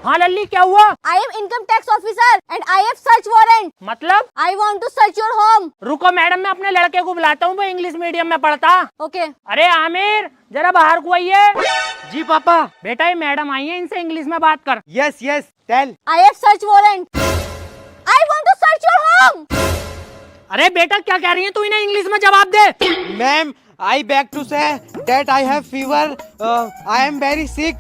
हाँ लल्ली, क्या हुआ? I am income tax officer and I have search warrant. मतलब? I want to search your home. रुको madam, मैं अपने लड़के को बुलाता हूँ, वो इंग्लिश मीडियम में पढ़ता। ओके। अरे आमिर, जरा बाहर को आइए। जी पापा। बेटा ये मैडम आई है, इनसे इंग्लिश में बात कर। Yes yes tell. I have search warrant. I want to search your home. अरे बेटा क्या कह रही है तू, इन्हें इंग्लिश में जवाब दे। Ma'am I beg to say that I have fever, I am very sick.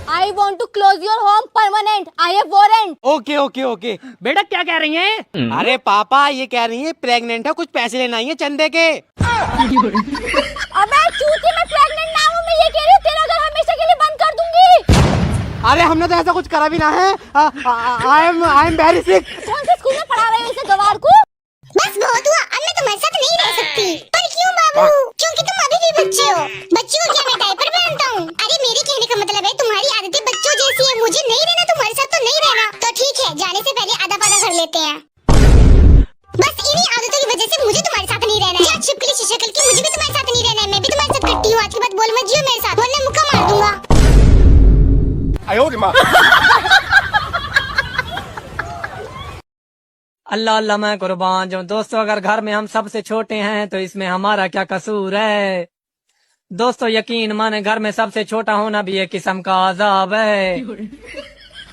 I want to close your home permanent. I have warrant. Okay okay okay. बेटा क्या कह रही है? अरे पापा ये कह रही है प्रेग्नेंट है, कुछ पैसे लेना ही है चंदे के। अबे चूती, मैं प्रेग्नेंट ना हूँ, मैं ये कह रही हूँ तेरा घर हमेशा के लिए बंद कर दूंगी। अरे हमने तो ऐसा कुछ करा भी ना है। आई एम वेरी सिक। कौन से स्कूल में पढ़ा रहे हो इसे गवार को? बस बहुत हुआ, अब मैं तुम्हारे साथ नहीं रह सकती। पर क्यों बाबू? क्योंकि तुम अभी भी बच्चे हो। बच्चों को क्या मैं डायपर पहनता हूँ? अरे मेरे कहने का मतलब है तुम्हारी आदतें बच्चों जैसी है। मुझे नहीं रहना तुम्हारे साथ, तो नहीं रहना। तो ठीक है, जाने से पहले आधा पाधा कर लेते हैं। बस इन्हीं आदतों की वजह से मुझे तुम्हारे साथ नहीं रहना है। छिपकली शिशकल की, मुझे भी तुम्हारे साथ नहीं रहना है। मैं भी तुम्हारे साथ कट्टी हूँ। आज के बाद बोल मत जियो मेरे साथ, वरना मुक्का मार दूंगा। अल्लाह अल्लाह मैं कुर्बान जाऊं। दोस्तों अगर घर में हम सबसे छोटे हैं तो इसमें हमारा क्या कसूर है? दोस्तों यकीन माने घर में सबसे छोटा होना भी एक किस्म का अजाब है।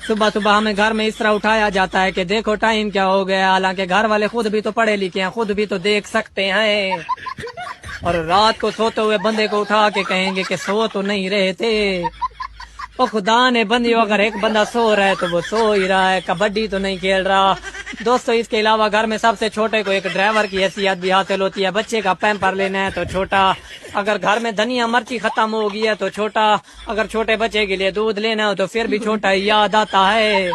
सुबह सुबह हमें घर में इस तरह उठाया जाता है कि देखो टाइम क्या हो गया, हालांकि घर वाले खुद भी तो पढ़े लिखे हैं, खुद भी तो देख सकते हैं। और रात को सोते हुए बंदे को उठा के कहेंगे कि सो तो नहीं रहे थे। ओ खुदा ने बंदियों, अगर एक बंदा सो रहा है तो वो सो ही रहा है, कबड्डी तो नहीं खेल रहा। दोस्तों इसके अलावा घर में सबसे छोटे को एक ड्राइवर की हैसियत भी हासिल होती है। बच्चे का पैम्पर लेना है तो छोटा, अगर घर में धनिया मिर्ची खत्म हो गई है तो छोटा, अगर छोटे बच्चे के लिए दूध लेना हो तो फिर भी छोटा ही याद आता है।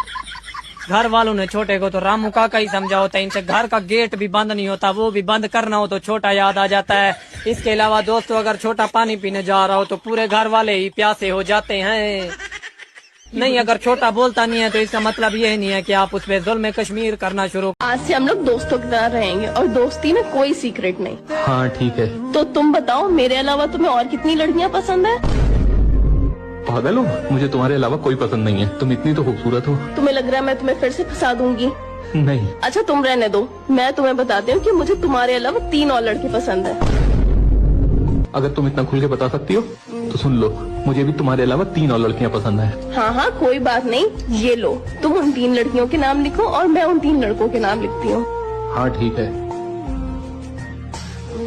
घर वालों ने छोटे को तो रामू काका ही समझा होता है। इनसे घर का गेट भी बंद नहीं होता, वो भी बंद करना हो तो छोटा याद आ जाता है। इसके अलावा दोस्तों अगर छोटा पानी पीने जा रहा हो तो पूरे घर वाले ही प्यासे हो जाते हैं। नहीं, अगर छोटा बोलता नहीं है तो इसका मतलब ये नहीं है कि आप उस पे जुल्म कश्मीर करना शुरू। आज से हम लोग दोस्तों की तरह रहेंगे और दोस्ती में कोई सीक्रेट नहीं। हाँ ठीक है। तो तुम बताओ, मेरे अलावा तुम्हें और कितनी लड़कियां पसंद है? पागल हो, मुझे तुम्हारे अलावा कोई पसंद नहीं है। तुम इतनी तो खूबसूरत हो। तुम्हें लग रहा है मैं तुम्हें फिर से फंसा दूंगी? नहीं। अच्छा तुम रहने दो, मैं तुम्हें बताती हूँ कि मुझे तुम्हारे अलावा 3 और लड़के पसंद है। अगर तुम इतना खुल के बता सकती हो तो सुन लो, मुझे भी तुम्हारे अलावा 3 और लड़कियाँ पसंद है। हाँ हाँ कोई बात नहीं, ये लो तुम उन 3 लड़कियों के नाम लिखो और मैं उन 3 लड़कों के नाम लिखती हूँ। हाँ ठीक है।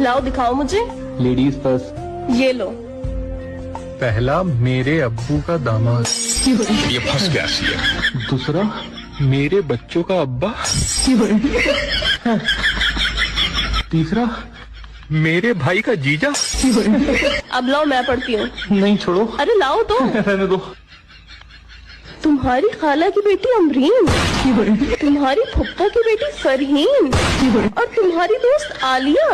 लाओ दिखाओ मुझे। Ladies first. ये लो। पहला मेरे अब्बू का दामाद, ये फंस गया। दूसरा मेरे बच्चों का अब्बा। तीसरा मेरे भाई का जीजा। अब लाओ मैं पढ़ती हूँ। नहीं छोड़ो। अरे लाओ तो। रहने दो। तुम्हारी खाला की बेटी अमरीन, तुम्हारी फुप्पो की बेटी फरहीन और तुम्हारी दोस्त आलिया।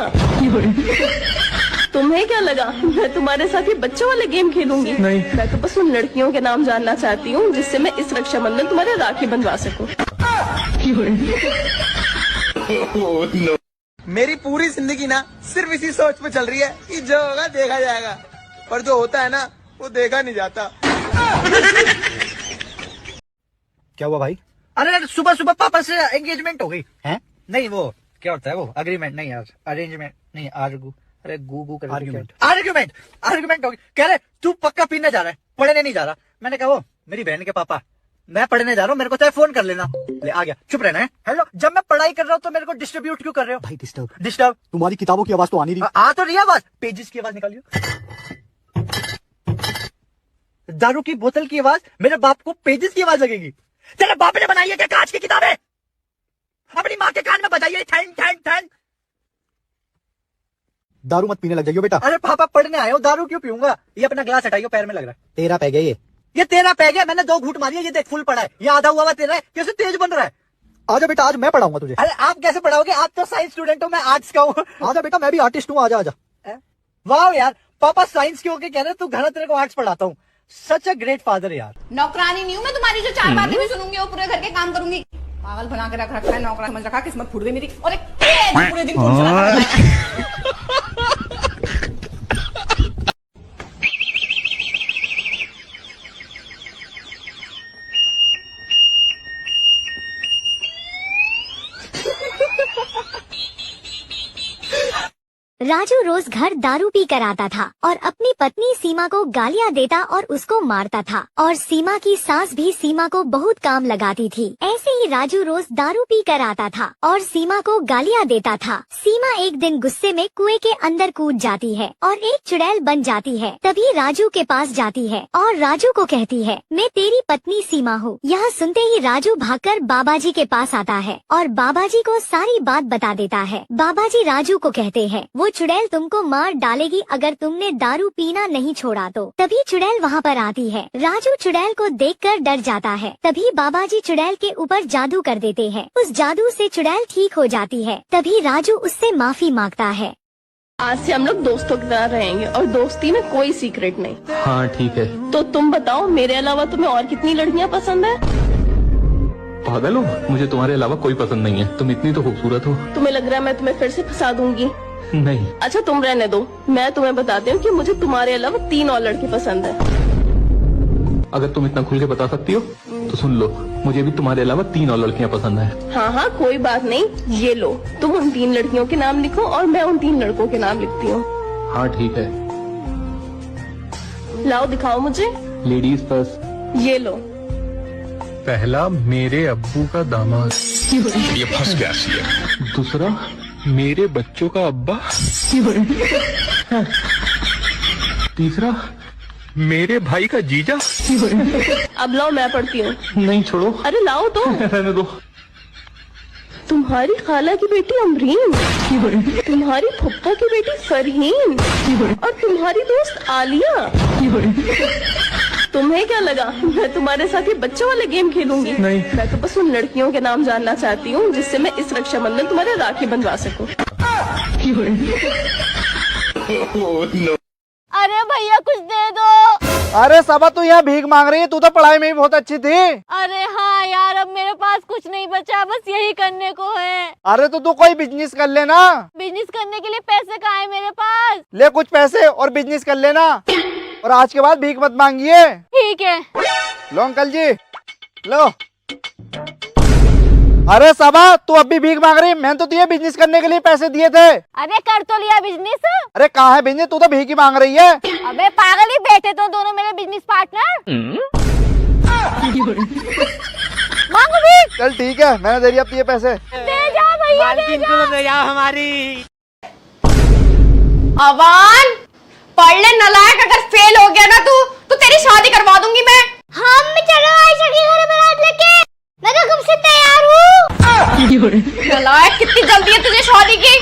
तुम्हें क्या लगा मैं तुम्हारे साथ ये बच्चों वाले गेम खेलूंगी? नहीं। मैं तो बस उन लड़कियों के नाम जानना चाहती हूँ जिससे मैं इस रक्षाबंधन तुम्हारे राखी बंधवा सकूं। मेरी पूरी जिंदगी ना सिर्फ इसी सोच पे चल रही है कि जो होगा देखा जाएगा, पर जो होता है ना वो देखा नहीं जाता। क्या हुआ भाई? अरे सुबह सुबह पापा से एंगेजमेंट हो गई है। नहीं वो क्या होता है, वो अग्रीमेंट नहीं यार, अरेंजमेंट नहीं, आर्गू, अरे गूगू कर आर्गुमेंट हो गई। कह रहे तू पक्का पीने जा रहा है, पढ़ने नहीं जा रहा। मैंने कहा वो मेरी बहन के पापा, मैं पढ़ने जा रहा हूँ, मेरे को चाहे फोन कर लेना। ले आ गया, चुप रहना है। हेलो, जब मैं पढ़ाई कर रहा हूँ तो मेरे को डिस्ट्रीब्यूट क्यों कर रहे हो भाई? डिस्टर्ब तुम्हारी किताबों की आवाज तो आनी रही। आ तो रही आवाज, पेजेस की आवाज निकालियो। दारू की बोतल की आवाज, मेरे बाप को पेजेस की आवाज लगेगी। तेरे बाप ने बनाई है क्या कांच की किताबें? अपनी माँ के कान में बजाइए ठैन ठैन ठैन। दारू मत पीने लग जाइयो बेटा। अरे पापा पढ़ने आए हो, दारू क्यों पीऊंगा? ये अपना ग्लास हटाइयो, पैर में लग रहा है। तेरा पै गया ये तेरा पै गया। मैंने 2 घूंट मारी है, ये देख फुल पड़ा है। ये आधा हुआ तेरा है, कैसे तेज बन रहा है। आजा बेटा, आज मैं पढ़ाऊंगा तुझे। अरे आप कैसे पढ़ाओगे? आप तो साइंस स्टूडेंट हो, मैं आर्ट्स का हूँ। आजा बेटा, मैं भी आर्टिस्ट हूँ, आजा आजा। वाह यार, पापा साइंस के होके कह रहे तू घर तेरे को आर्ट्स पढ़ाता हूँ। सच अ ग्रेट फादर यार। नौकरानी नहीं हूँ मैं तुम्हारी, जो 4 बातें भी सुनूंगी वो पूरे घर के काम करूंगी। पागल बना के रख रखा है, नौकरानी समझ रखा, किस्मत फूट गई मेरी। और एक पूरे दिन फोन चलाता है। राजू रोज घर दारू पी कर आता था और अपनी पत्नी सीमा को गालियाँ देता और उसको मारता था और सीमा की सास भी सीमा को बहुत काम लगाती थी। ऐसे ही राजू रोज दारू पी कर आता था और सीमा को गालियाँ देता था। सीमा एक दिन गुस्से में कुएं के अंदर कूद जाती है और एक चुड़ैल बन जाती है। तभी राजू के पास जाती है और राजू को कहती है, मैं तेरी पत्नी सीमा हूँ। यह सुनते ही राजू भागकर बाबाजी के पास आता है और बाबाजी को सारी बात बता देता है। बाबाजी राजू को कहते हैं, वो चुड़ैल तुमको मार डालेगी अगर तुमने दारू पीना नहीं छोड़ा तो। तभी चुड़ैल वहाँ पर आती है। राजू चुड़ैल को देखकर डर जाता है। तभी बाबाजी चुड़ैल के ऊपर जादू कर देते हैं। उस जादू से चुड़ैल ठीक हो जाती है। तभी राजू उससे माफी मांगता है। आज से हम लोग दोस्तों की तरह रहेंगे और दोस्ती में कोई सीक्रेट नहीं। हाँ ठीक है। तो तुम बताओ, मेरे अलावा तुम्हें और कितनी लड़कियाँ पसंद है? पागल हो, मुझे तुम्हारे अलावा कोई पसंद नहीं है। तुम इतनी तो खूबसूरत हो। तुम्हें लग रहा है मैं तुम्हें फिर से फंसा दूंगी? नहीं। अच्छा तुम रहने दो, मैं तुम्हें बताती हूँ कि मुझे तुम्हारे अलावा 3 और लड़के पसंद है। अगर तुम इतना खुल के बता सकती हो तो सुन लो, मुझे भी तुम्हारे अलावा 3 और लड़कियाँ पसंद है। हाँ हाँ कोई बात नहीं, ये लो तुम उन 3 लड़कियों के नाम लिखो और मैं उन 3 लड़कों के नाम लिखती हूँ। हाँ ठीक है। लाओ दिखाओ मुझे। Ladies first. ये लो। पहला, मेरे अब्बू का दामाद। ये फंस गया। दूसरा, मेरे बच्चों का अब्बा। तीसरा, मेरे भाई का जीजा। अब लाओ मैं पढ़ती हूँ। नहीं छोड़ो। अरे लाओ तो। रहने दो। तुम्हारी खाला की बेटी अमरीन, तुम्हारी फुप्पा की बेटी फरहीन और तुम्हारी दोस्त आलिया। तुम्हें क्या लगा मैं तुम्हारे साथ ये बच्चों वाले गेम खेलूंगी? नहीं। मैं तो बस उन लड़कियों के नाम जानना चाहती हूँ जिससे मैं इस रक्षाबंधन तुम्हारे राखी बंधवा सकूं। अरे भैया कुछ दे दो। अरे सबा तू यहाँ भीख मांग रही है, तू तो पढ़ाई में भी बहुत अच्छी थी। अरे हाँ यार, अब मेरे पास कुछ नहीं बचा, बस यही करने को है। अरे तो तू कोई बिजनेस कर लेना। बिजनेस करने के लिए पैसे कहाँ है मेरे पास? ले कुछ पैसे और बिजनेस कर लेना, और आज के बाद भीख मत मांगिए। ठीक है। लो अंकल जी, लो। अरे सबा तू अब भी भीख मांग रही? मैंने तो तुझे बिजनेस करने के लिए पैसे दिए थे। अरे कर तो लिया बिजनेस। अरे कहाँ है बिजनेस? तू तो भीख ही मांग रही है। अबे पागल ही, बैठे तो दोनों मेरे बिजनेस पार्टनर। मांगो भी। चल ठीक है, मैंने दे दिया अब तुझे पैसे। दे जाओ भैया, दे जाओ। दे जाओ हमारी। अवान पढ़ ले नलायक, अगर फेल हो गया ना तू तो तेरी शादी करवा दूंगी मैं। हाँ मैं चलो आयशा के घर बारात लेके, मैं तो कब से तैयार हूँ। नलायक, कितनी जल्दी है तुझे शादी की?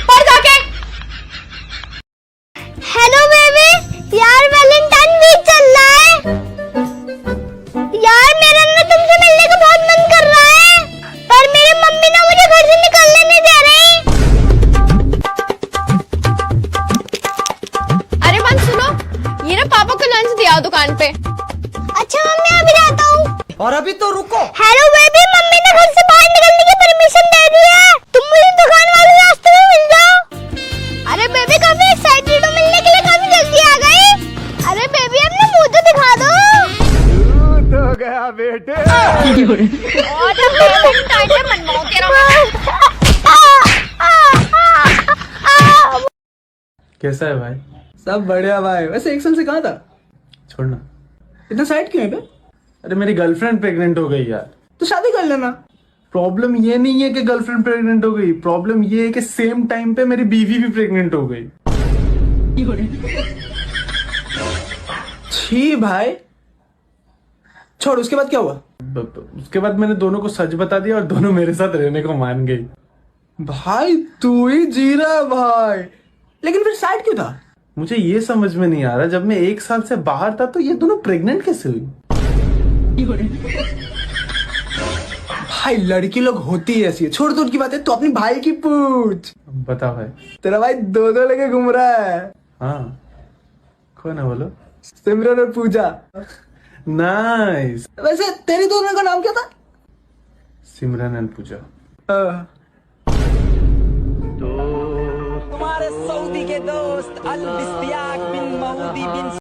पढ़ जाके। हेलो बेबी, यार वैलेंटाइन वीक चल रहा है यार, मेरा ना तुमसे मिलने का बहुत मन कर रहा है, पर मेरी मम्मी ना मुझे घर से निकलने नहीं दे रही। अरे मन सुनो, ये ना पापा को लंच दिया दुकान पे। अच्छा मम्मी अभी जाता हूँ। और अभी तो रुको। हेलो बेबी, मम्मी ने घर से बाहर निकलने की परमिशन दे दी है, तुम मुझे दुकान वाले रास्ते में मिल जाओ। अरे बेबी काफी एक्साइटेड हो मिलने के लिए, काफी जल्दी आ गई। अरे बेबी अपना मुंह तो दिखा दो। तो गया बेटे। और जब वैलेंटाइन डे मनवाओ तेरा मैं। कैसा है भाई? सब बढ़िया भाई। वैसे 1 साल से कहाँ था? छोड़ना। इतना साइड क्यों है बे? अरे मेरी गर्लफ्रेंड प्रेग्नेंट हो गई यार। तो शादी कर लेना। प्रॉब्लम ये नहीं है कि गर्लफ्रेंड प्रेग्नेंट हो गई, प्रॉब्लम ये है कि सेम टाइम पे मेरी बीवी भी प्रेग्नेंट हो गई। छी भाई। छोड़, उसके बाद क्या हुआ? उसके बाद मैंने दोनों को सच बता दिया और दोनों मेरे साथ रहने को मान गई। भाई तू ही जी रहा है भाई। लेकिन फिर साइड क्यों था? मुझे ये समझ में नहीं आ रहा, जब मैं 1 साल से बाहर था तो ये दोनों प्रेग्नेंट कैसे हुई? भाई लड़की लोग होती है ऐसी है। छोड़ तो उनकी बातें, तो अपनी भाई की पूछ। बता भाई। तेरा भाई 2 लेके घूम रहा है। हाँ, कौन है बोलो? सिमरन और पूजा। नाइस। वैसे तेरी दोनों का नाम क्या था? सिमरन एंड पूजा। तुम्हारे सऊदी के दोस्त अल बिस्तियाक बिन मऊदी बिन